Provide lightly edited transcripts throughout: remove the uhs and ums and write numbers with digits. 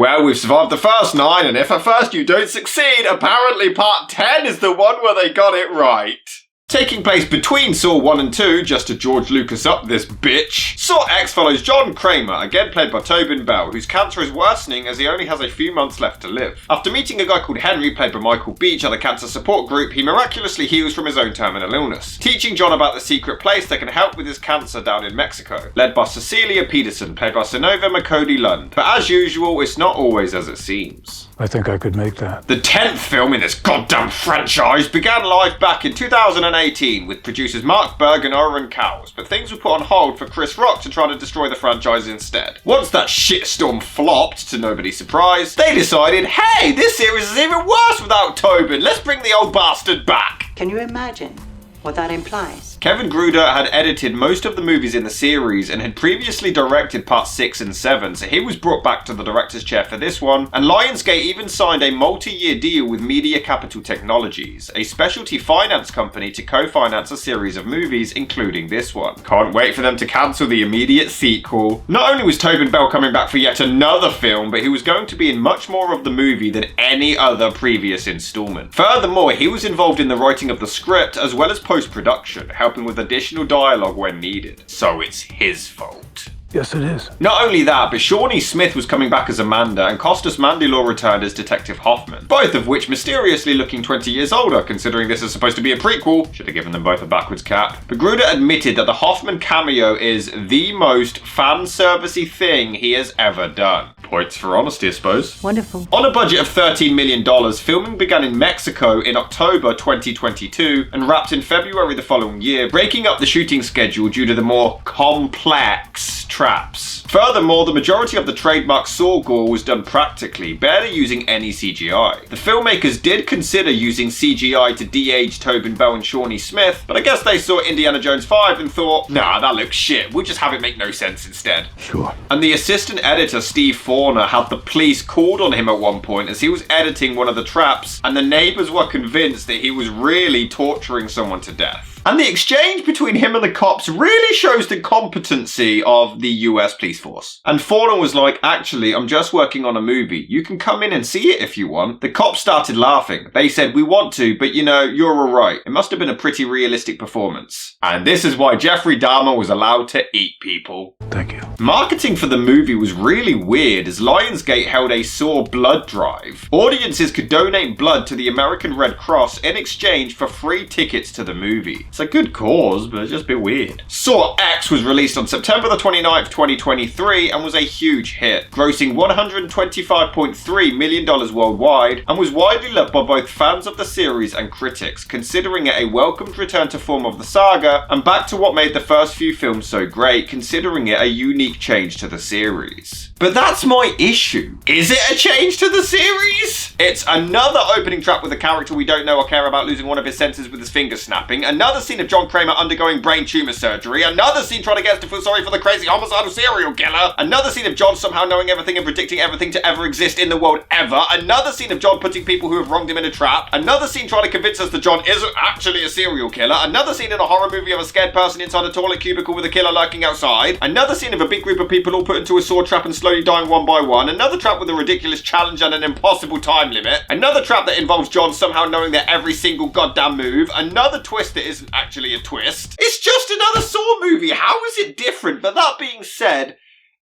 Well, we've survived the first 9, and if at first you don't succeed, apparently part 10 is the one where they got it right. Taking place between Saw 1 and 2, just to George Lucas up this bitch, Saw X follows John Kramer, again played by Tobin Bell, whose cancer is worsening as he only has a few months left to live. After meeting a guy called Henry, played by Michael Beach, at the cancer support group, he miraculously heals from his own terminal illness, teaching John about the secret place that can help with his cancer down in Mexico, led by Cecilia Peterson, played by Sonova McCody Lund. But as usual, it's not always as it seems. I think I could make that. The 10th film in this goddamn franchise began live back in 2018 with producers Mark Berg and Oren Cowles, but things were put on hold for Chris Rock to try to destroy the franchise instead. Once that shitstorm flopped, to nobody's surprise, they decided, hey, this series is even worse without Tobin, let's bring the old bastard back. Can you imagine what that implies? Kevin Gruder had edited most of the movies in the series and had previously directed parts 6 and 7, so he was brought back to the director's chair for this one, and Lionsgate even signed a multi-year deal with Media Capital Technologies, a specialty finance company to co-finance a series of movies, including this one. Can't wait for them to cancel the immediate sequel. Not only was Tobin Bell coming back for yet another film, but he was going to be in much more of the movie than any other previous installment. Furthermore, he was involved in the writing of the script as well as post-production, helping with additional dialogue when needed. So it's his fault. Yes, it is. Not only that, but Shawnee Smith was coming back as Amanda and Costas Mandylor returned as Detective Hoffman, both of which mysteriously looking 20 years older, considering this is supposed to be a prequel. Should have given them both a backwards cap. But Gruder admitted that the Hoffman cameo is the most fan-servicey thing he has ever done. Points for honesty, I suppose. Wonderful. On a budget of $13 million, filming began in Mexico in October 2022 and wrapped in February the following year, breaking up the shooting schedule due to the more complex traps. Furthermore, the majority of the trademark Saw gore was done practically, barely using any CGI. The filmmakers did consider using CGI to de-age Tobin Bell and Shawnee Smith, but I guess they saw Indiana Jones 5 and thought, nah, that looks shit, we'll just have it make no sense instead. Sure. And the assistant editor, Steve Forner, had the police called on him at one point as he was editing one of the traps, and the neighbors were convinced that he was really torturing someone to death. And the exchange between him and the cops really shows the competency of the US police force. And Forner was like, actually, I'm just working on a movie. You can come in and see it if you want. The cops started laughing. They said, we want to, but you know, you're alright. It must have been a pretty realistic performance. And this is why Jeffrey Dahmer was allowed to eat people. Thank you. Marketing for the movie was really weird as Lionsgate held a Saw blood drive. Audiences could donate blood to the American Red Cross in exchange for free tickets to the movie. It's a good cause, but it's just a bit weird. Saw X was released on September the 29th, 2023 and was a huge hit, grossing $125.3 million worldwide and was widely loved by both fans of the series and critics, considering it a welcomed return to form of the saga and back to what made the first few films so great, considering it a unique change to the series. But that's my issue. Is it a change to the series? It's another opening trap with a character we don't know or care about losing one of his senses with his fingers snapping, another scene of John Kramer undergoing brain tumor surgery, another scene trying to get us to feel sorry for the crazy homicidal serial killer, another scene of John somehow knowing everything and predicting everything to ever exist in the world ever, another scene of John putting people who have wronged him in a trap, another scene trying to convince us that John isn't actually a serial killer, another scene in a horror movie of a scared person inside a toilet cubicle with a killer lurking outside, another scene of a big group of people all put into a Saw trap and slowly dying one by one, another trap with a ridiculous challenge and an impossible time limit, another trap that involves John somehow knowing their every single goddamn move, another twist that isn't actually a twist. It's just another Saw movie. How is it different? But that being said,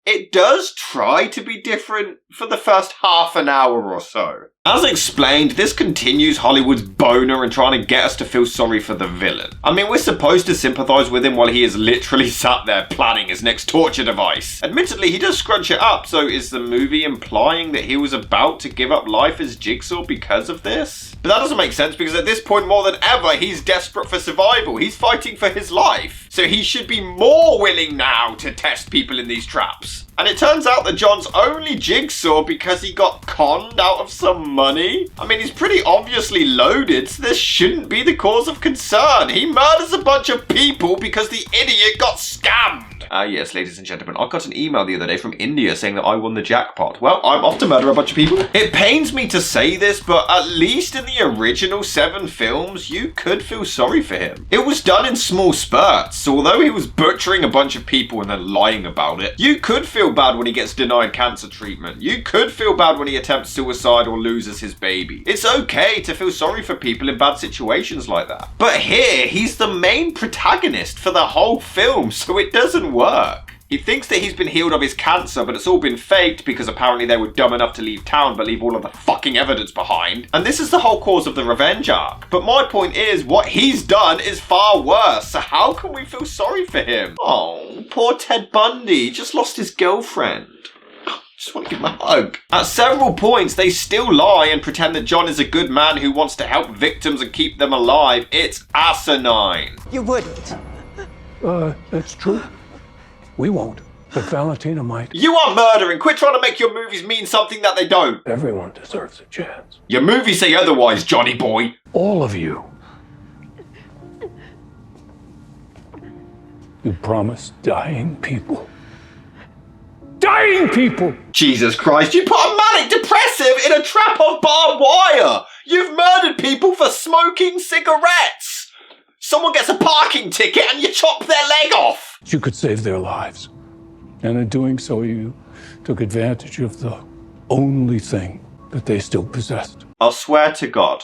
it does try to be different for the first half an hour or so. As explained, this continues Hollywood's boner and trying to get us to feel sorry for the villain. I mean, we're supposed to sympathise with him while he is literally sat there planning his next torture device. Admittedly, he does scrunch it up, so is the movie implying that he was about to give up life as Jigsaw because of this? But that doesn't make sense because at this point more than ever, he's desperate for survival. He's fighting for his life. So he should be more willing now to test people in these traps. And it turns out that John's only Jigsaw because he got conned out of some money. I mean, he's pretty obviously loaded, so this shouldn't be the cause of concern. He murders a bunch of people because the idiot got scammed. Yes, ladies and gentlemen, I got an email the other day from India saying that I won the jackpot. Well, I'm off to murder a bunch of people. It pains me to say this, but at least in the original 7 films, you could feel sorry for him. It was done in small spurts, so although he was butchering a bunch of people and then lying about it, you could feel bad when he gets denied cancer treatment. You could feel bad when he attempts suicide or loses his baby. It's okay to feel sorry for people in bad situations like that. But here, he's the main protagonist for the whole film, so it doesn't work. He thinks that he's been healed of his cancer, but it's all been faked because apparently they were dumb enough to leave town but leave all of the fucking evidence behind. And this is the whole cause of the revenge arc. But my point is, what he's done is far worse, so how can we feel sorry for him? Oh, poor Ted Bundy, just lost his girlfriend. Just want to give him a hug. At several points, they still lie and pretend that John is a good man who wants to help victims and keep them alive. It's asinine. You wouldn't. That's true. We won't, but Valentina might. You are murdering. Quit trying to make your movies mean something that they don't. Everyone deserves a chance. Your movies say otherwise, Johnny boy. All of you. You promised dying people. Dying people! Jesus Christ, you put a manic depressive in a trap of barbed wire! You've murdered people for smoking cigarettes! Someone gets a parking ticket and you chop their leg off! You could save their lives. And in doing so, you took advantage of the only thing that they still possessed. I'll swear to God,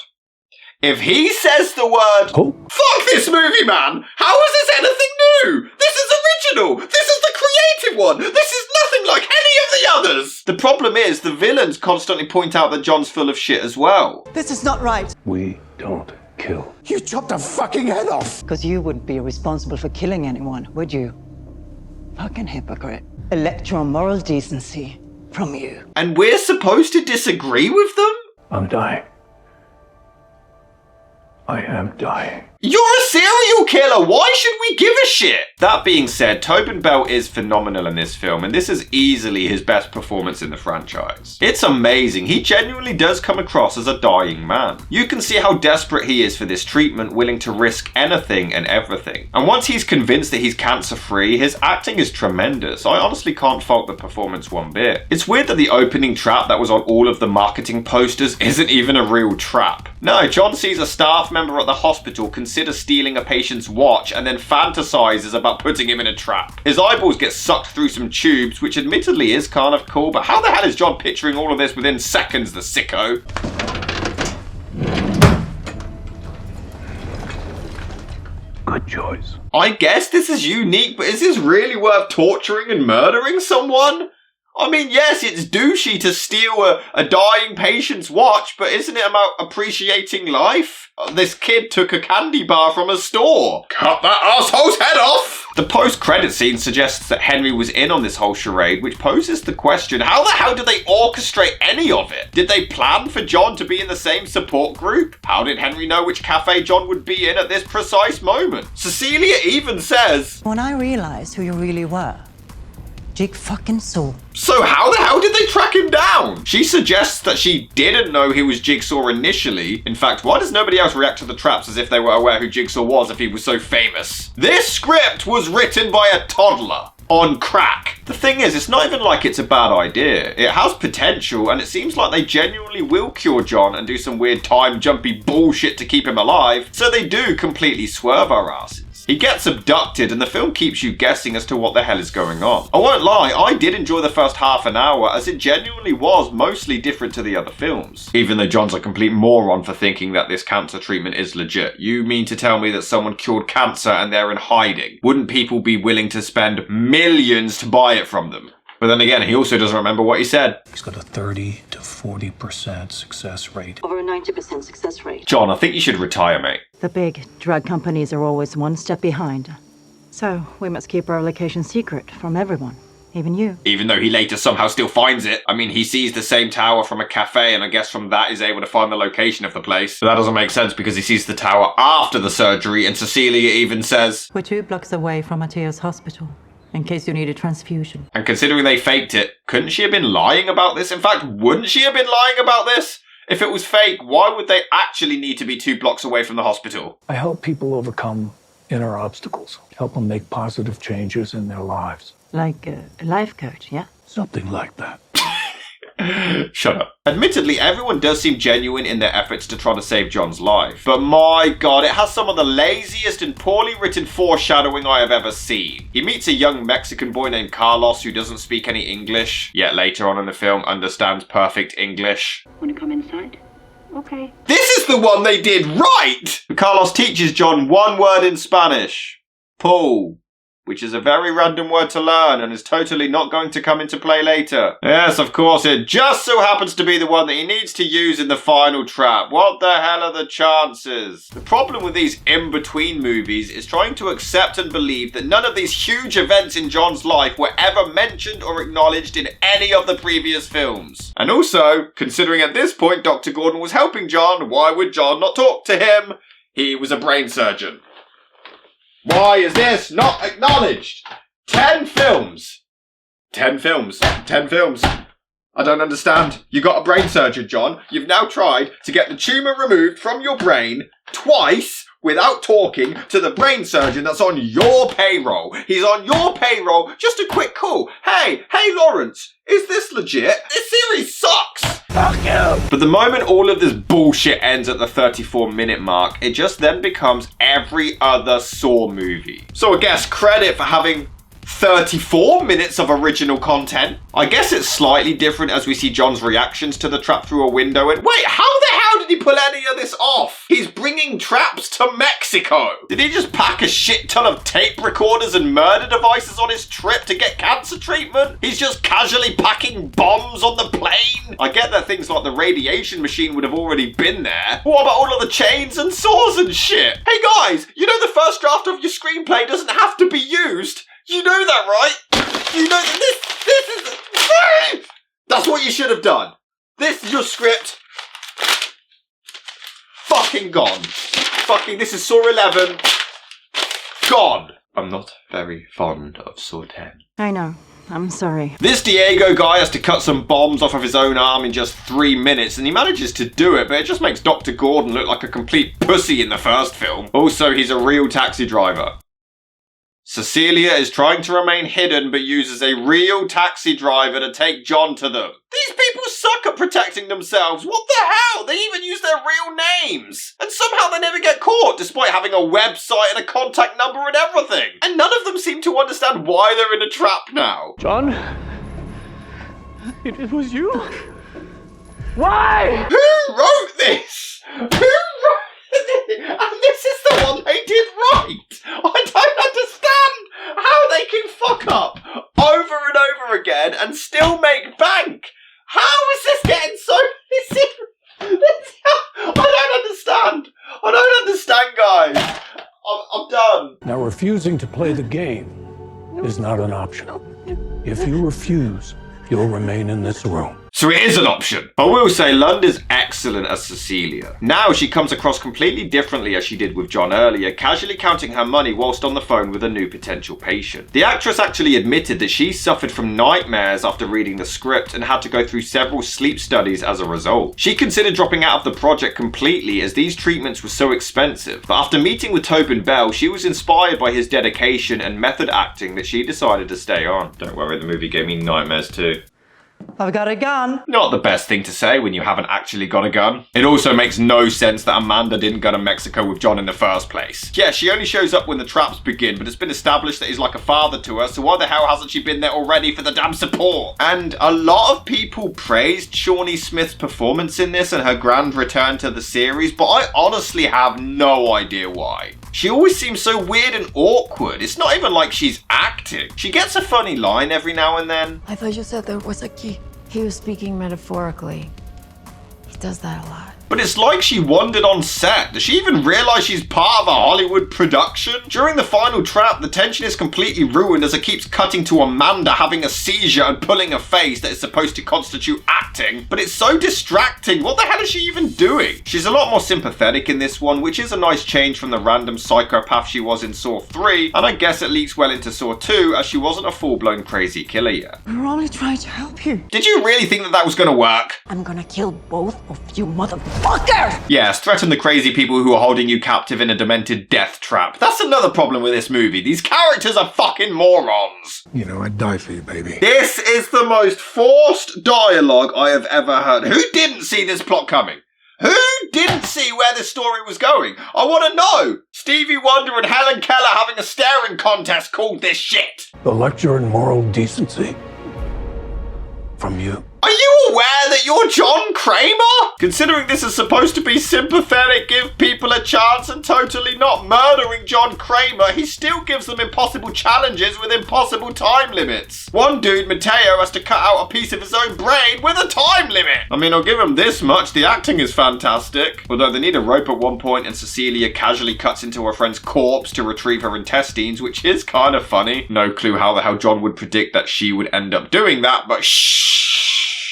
if he says the word Hope. fuck this movie, man! How is this anything new? This is original! This is the creative one! This is nothing like any of the others! The problem is, the villains constantly point out that John's full of shit as well. This is not right. We don't kill. You chopped a fucking head off! Because you wouldn't be responsible for killing anyone, would you? Fucking hypocrite. Electoral moral decency from you. And we're supposed to disagree with them? I'm dying. I am dying. You're a serial killer! Why should we give a shit? That being said, Tobin Bell is phenomenal in this film, and this is easily his best performance in the franchise. It's amazing. He genuinely does come across as a dying man. You can see how desperate he is for this treatment, willing to risk anything and everything. And once he's convinced that he's cancer-free, his acting is tremendous. I honestly can't fault the performance one bit. It's weird that the opening trap that was on all of the marketing posters isn't even a real trap. No, John sees a staff member at the hospital consider stealing a patient's watch and then fantasizes about putting him in a trap. His eyeballs get sucked through some tubes, which admittedly is kind of cool, but how the hell is John picturing all of this within seconds, the sicko? Good choice. I guess this is unique, but is this really worth torturing and murdering someone? I mean, yes, it's douchey to steal a dying patient's watch, but isn't it about appreciating life? This kid took a candy bar from a store. Cut that asshole's head off! The post-credit scene suggests that Henry was in on this whole charade, which poses the question, how the hell did they orchestrate any of it? Did they plan for John to be in the same support group? How did Henry know which cafe John would be in at this precise moment? Cecilia even says, When I realized who you really were, Jigsaw. so how the hell did they track him down? She suggests that she didn't know he was Jigsaw initially. In fact, why does nobody else react to the traps as if they were aware who Jigsaw was if he was so famous? This script was written by a toddler. On crack. The thing is, it's not even like it's a bad idea. It has potential, and it seems like they genuinely will cure John and do some weird time jumpy bullshit to keep him alive, so they do completely swerve our asses. He gets abducted and the film keeps you guessing as to what the hell is going on. I won't lie, I did enjoy the first half an hour as it genuinely was mostly different to the other films. Even though John's a complete moron for thinking that this cancer treatment is legit. You mean to tell me that someone cured cancer and they're in hiding? Wouldn't people be willing to spend millions to buy it from them? But then again, he also doesn't remember what he said. He's got a 30 to 40% success rate. Over a 90% success rate. John, I think you should retire, mate. The big drug companies are always one step behind. So we must keep our location secret from everyone, even you. Even though he later somehow still finds it. I mean, he sees the same tower from a cafe and I guess from that is able to find the location of the place. But that doesn't make sense because he sees the tower after the surgery and Cecilia even says, We're 2 blocks away from Mateo's hospital, in case you need a transfusion. and considering they faked it, couldn't she have been lying about this? In fact, wouldn't she have been lying about this? If it was fake, why would they actually need to be 2 blocks away from the hospital? I help people overcome inner obstacles, help them make positive changes in their lives. Like a life coach, yeah? Something like that. Shut up. Admittedly, everyone does seem genuine in their efforts to try to save John's life. But my god, it has some of the laziest and poorly written foreshadowing I have ever seen. He meets a young Mexican boy named Carlos who doesn't speak any English, yet later on in the film understands perfect English. Want to come inside? Okay. This is the one they did right! Carlos teaches John one word in Spanish. Pool. Which is a very random word to learn and is totally not going to come into play later. Yes, of course, it just so happens to be the one that he needs to use in the final trap. What the hell are the chances? The problem with these in-between movies is trying to accept and believe that none of these huge events in John's life were ever mentioned or acknowledged in any of the previous films. And also, considering at this point Dr. Gordon was helping John, why would John not talk to him? He was a brain surgeon. Why is this not acknowledged? 10 films. 10 films. 10 films. I don't understand. You got a brain surgeon, John. You've now tried to get the tumour removed from your brain twice without talking to the brain surgeon that's on your payroll. He's on your payroll. Just a quick call. Hey, Lawrence, is this legit? This series sucks. Fuck you. But the moment all of this bullshit ends at the 34-minute mark, it just then becomes every other Saw movie. So I guess credit for having 34 minutes of original content. I guess it's slightly different as we see John's reactions to the trap through a window. And wait, how the hell did he pull any of this off? He's bringing traps to Mexico. Did he just pack a shit ton of tape recorders and murder devices on his trip to get cancer treatment? He's just casually packing bombs on the plane? I get that things like the radiation machine would have already been there. What about all of the chains and saws and shit? Hey guys, you know the first draft of your screenplay doesn't have to be used. You know that, right? You know that this is... That's what you should have done. This is your script. Fucking gone. Fucking, this is Saw 11. Gone. I'm not very fond of Saw 10. I know. I'm sorry. This Diego guy has to cut some bombs off of his own arm in just 3 minutes, and he manages to do it, but it just makes Dr. Gordon look like a complete pussy in the first film. Also, he's a real taxi driver. Cecilia is trying to remain hidden but uses a real taxi driver to take John to them. These people suck at protecting themselves. What the hell? They even use their real names. And somehow they never get caught despite having a website and a contact number and everything. And none of them seem to understand why they're in a trap now. John? It was you? Why? Who wrote this? Who wrote this? And this is the one they did right. I don't understand how they can fuck up over and over again and still make bank. How is this getting so... I don't understand. I don't understand, guys. I'm done. Now, refusing to play the game is not an option. If you refuse, you'll remain in this room. So it is an option. I will say Lund is excellent as Cecilia. Now she comes across completely differently as she did with John earlier, casually counting her money whilst on the phone with a new potential patient. The actress actually admitted that she suffered from nightmares after reading the script and had to go through several sleep studies as a result. She considered dropping out of the project completely as these treatments were so expensive, but after meeting with Tobin Bell, she was inspired by his dedication and method acting that she decided to stay on. Don't worry, the movie gave me nightmares too. I've got a gun. Not the best thing to say when you haven't actually got a gun. It also makes no sense that Amanda didn't go to Mexico with John in the first place. Yeah, she only shows up when the traps begin, but it's been established that he's like a father to her, so why the hell hasn't she been there already for the damn support? And a lot of people praised Shawnee Smith's performance in this and her grand return to the series, but I honestly have no idea why. She always seems so weird and awkward. It's not even like she's acting. She gets a funny line every now and then. I thought you said there was a key. He was speaking metaphorically. He does that a lot. But it's like she wandered on set. Does she even realize she's part of a Hollywood production? During the final trap, the tension is completely ruined as it keeps cutting to Amanda having a seizure and pulling a face that is supposed to constitute acting. But it's so distracting. What the hell is she even doing? She's a lot more sympathetic in this one, which is a nice change from the random psychopath she was in Saw 3. And I guess it leaks well into Saw 2 as she wasn't a full-blown crazy killer yet. We're only trying to help you. Did you really think that that was going to work? I'm gonna kill both of you, motherfucker. motherfucker! Yes, threaten the crazy people who are holding you captive in a demented death trap. That's another problem with this movie. These characters are fucking morons. You know, I'd die for you, baby. This is the most forced dialogue I have ever heard. Who didn't see this plot coming? Who didn't see where this story was going? I want to know. Stevie Wonder and Helen Keller having a staring contest called this shit. The lecture in moral decency from you. Are you aware that you're John Kramer? Considering this is supposed to be sympathetic, give people a chance and totally not murdering John Kramer, he still gives them impossible challenges with impossible time limits. One dude, Mateo, has to cut out a piece of his own brain with a time limit. I mean, I'll give him this much, the acting is fantastic. Although they need a rope at one point and Cecilia casually cuts into her friend's corpse to retrieve her intestines, which is kind of funny. No clue how the hell John would predict that she would end up doing that, but shh.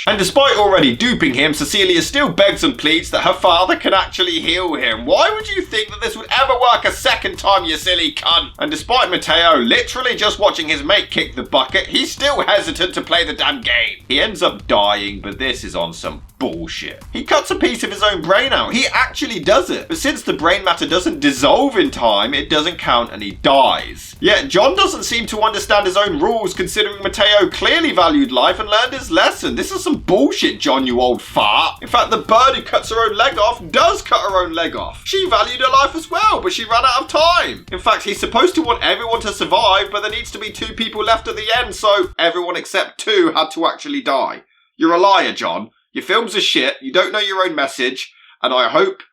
And despite already duping him, Cecilia still begs and pleads that her father can actually heal him. Why would you think that this would ever work a second time, you silly cunt? And despite Mateo literally just watching his mate kick the bucket, he's still hesitant to play the damn game. He ends up dying, but this is on some bullshit. He cuts a piece of his own brain out. He actually does it. But since the brain matter doesn't dissolve in time, it doesn't count and he dies. Yet John doesn't seem to understand his own rules, considering Mateo clearly valued life and learned his lesson. This is some bullshit, John, you old fart. In fact, the bird who cuts her own leg off does cut her own leg off. She valued her life as well, but she ran out of time. In fact, he's supposed to want everyone to survive, but there needs to be 2 people left at the end, so everyone except 2 had to actually die. You're a liar, John. Your films are shit, you don't know your own message, and I hope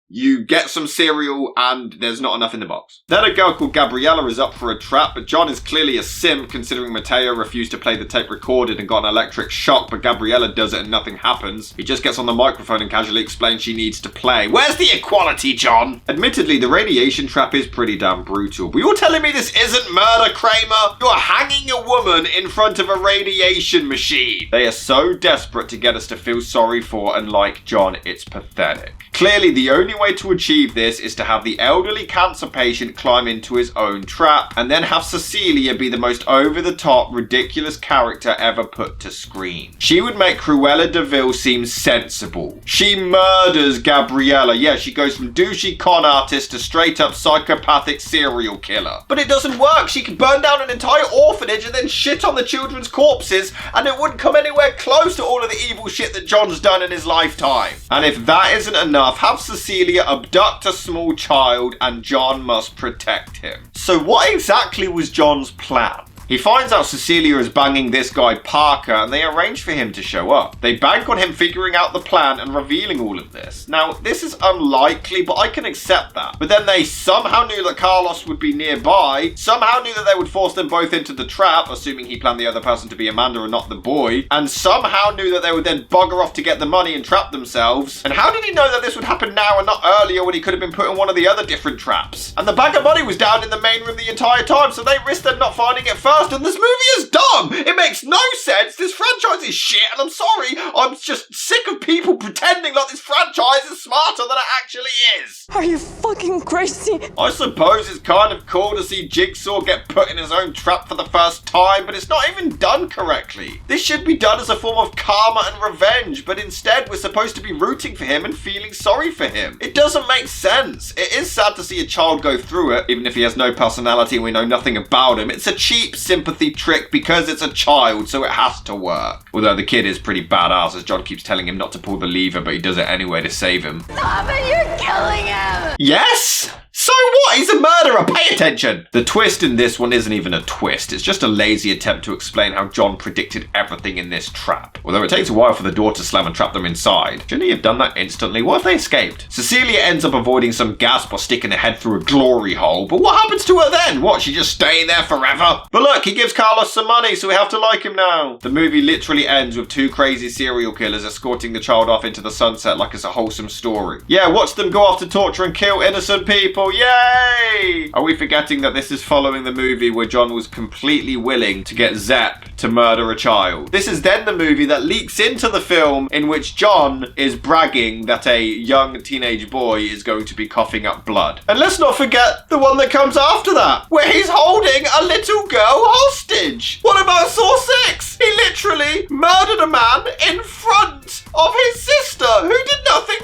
you get some cereal and there's not enough in the box. Then a girl called Gabriella is up for a trap, but John is clearly a simp considering Mateo refused to play the tape recorded and got an electric shock, but Gabriella does it and nothing happens. He just gets on the microphone and casually explains she needs to play. Where's the equality, John? Admittedly, the radiation trap is pretty damn brutal, but you're telling me this isn't murder, Kramer? You're hanging a woman in front of a radiation machine. They are so desperate to get us to feel sorry for, and like John, it's pathetic. Clearly, the only way to achieve this is to have the elderly cancer patient climb into his own trap, and then have Cecilia be the most over-the-top, ridiculous character ever put to screen. She would make Cruella de Vil seem sensible. She murders Gabriella. Yeah, she goes from douchey con artist to straight-up psychopathic serial killer. But it doesn't work. She could burn down an entire orphanage and then shit on the children's corpses, and it wouldn't come anywhere close to all of the evil shit that John's done in his lifetime. And if that isn't enough, have Cecilia abduct a small child and John must protect him. So what exactly was John's plan? He finds out Cecilia is banging this guy Parker and they arrange for him to show up. They bank on him figuring out the plan and revealing all of this. Now, this is unlikely, but I can accept that. But then they somehow knew that Carlos would be nearby, somehow knew that they would force them both into the trap, assuming he planned the other person to be Amanda and not the boy, and somehow knew that they would then bugger off to get the money and trap themselves. And how did he know that this would happen now and not earlier when he could have been put in one of the other different traps? And the bag of money was down in the main room the entire time, so they risked them not finding it first. And this movie is dumb. It makes no sense. This franchise is shit, and I'm sorry. I'm just sick of people pretending like this franchise is smarter than it actually is. Are you fucking crazy? I suppose it's kind of cool to see Jigsaw get put in his own trap for the first time, but it's not even done correctly. This should be done as a form of karma and revenge, but instead we're supposed to be rooting for him and feeling sorry for him. It doesn't make sense. It is sad to see a child go through it, even if he has no personality and we know nothing about him. It's a cheap sympathy trick because it's a child, so it has to work. Although the kid is pretty badass, as John keeps telling him not to pull the lever, but he does it anyway to save him. Stop it, you're killing him! Yes? So what? He's a murderer. Pay attention. The twist in this one isn't even a twist. It's just a lazy attempt to explain how John predicted everything in this trap. Although it takes a while for the door to slam and trap them inside. Shouldn't he have done that instantly? What if they escaped? Cecilia ends up avoiding some gas by sticking her head through a glory hole. But what happens to her then? What, she just staying there forever? But look, he gives Carlos some money, so we have to like him now. The movie literally ends with 2 crazy serial killers escorting the child off into the sunset like it's a wholesome story. Yeah, watch them go off to torture and kill innocent people. Yay! Are we forgetting that this is following the movie where John was completely willing to get Zepp to murder a child? This is then the movie that leaks into the film in which John is bragging that a young teenage boy is going to be coughing up blood. And let's not forget the one that comes after that, where he's holding a little girl hostage. What about Saw 6? He literally murdered a man in front of his sister who did nothing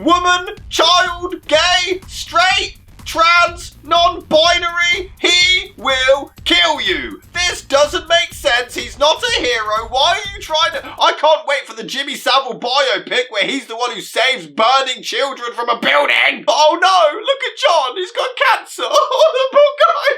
woman, child, gay, straight, trans, non-binary, he will kill you. This doesn't make sense. He's not a hero. Why are you trying to... I can't wait for the Jimmy Savile biopic where he's the one who saves burning children from a building. Oh no, look at John. He's got cancer. Oh, the poor guy.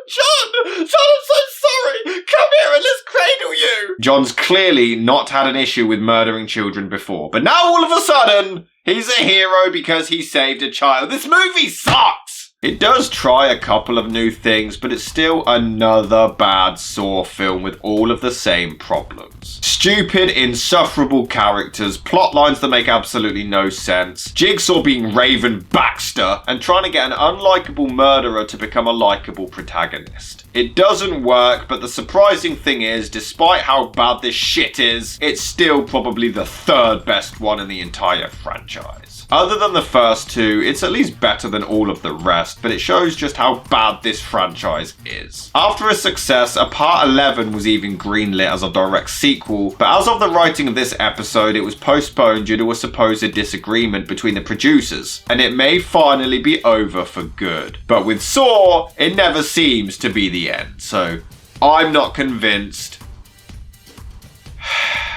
John, I'm so sorry. Come here and let's cradle you. John's clearly not had an issue with murdering children before, but now all of a sudden, he's a hero because he saved a child. This movie sucks. It does try a couple of new things, but it's still another bad Saw film with all of the same problems. Stupid, insufferable characters, plot lines that make absolutely no sense, Jigsaw being Raven Baxter, and trying to get an unlikable murderer to become a likable protagonist. It doesn't work, but the surprising thing is, despite how bad this shit is, it's still probably the third best one in the entire franchise. Other than the first two, it's at least better than all of the rest, but it shows just how bad this franchise is. After its success, a part 11 was even greenlit as a direct sequel, but as of the writing of this episode, it was postponed due to a supposed disagreement between the producers, and it may finally be over for good. But with Saw, it never seems to be the end, so I'm not convinced,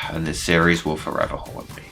and this series will forever haunt me.